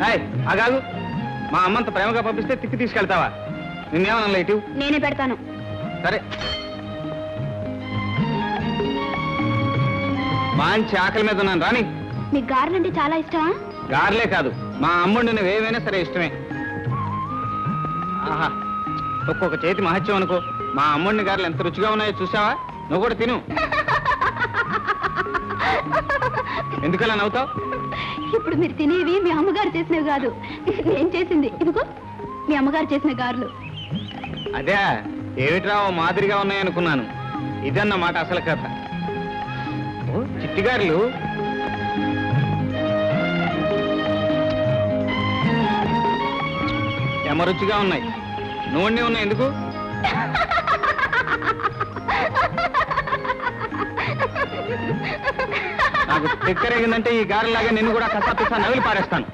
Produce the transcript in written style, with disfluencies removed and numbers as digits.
Hi ఆగాగు. మా అమ్మంత ప్రేమగా పంపిస్తే తిప్పి తీసుకెళ్తావా? నిన్నేమన్నా లేటు? నేనే పెడతాను. సరే. మంచి ఆకలి మీద ఉన్నాను రాని. మీకు గారెలు అంటే చాలా ఇష్టమా? గార్లే కాదు, మా అమ్ముడు నువ్వు ఏమైనా సరే ఇష్టమే. ఆహా, ఒక్కొక్క చేతి మహత్యం అనుకో. మా అమ్ముడిని గారెలు ఎంత రుచిగా ఉన్నాయో చూసావా? నువ్వు కూడా తిను. ఎందుకలా నవ్వుతావు? ఇప్పుడు మీరు తినేవి మీ అమ్మగారు చేసినవి కాదు, నేను చేసింది. ఇదిగో మీ అమ్మగారు చేసిన గారెలు. అదే ఏమిట్రా ఓ మాదిరిగా ఉన్నాయనుకున్నాను. ఇదన్నమాట అసలు కథ. ఓ చిట్టిగారులు. ఎమరుచిగా ఉన్నాయి. నూనె ఉన్నాయి. ఎందుకు? నాకు తిక్కరేగిందంటే ఈ గారెలాగా నిన్ను కూడా కసాపిస్తా నవిలి పారేస్తాను.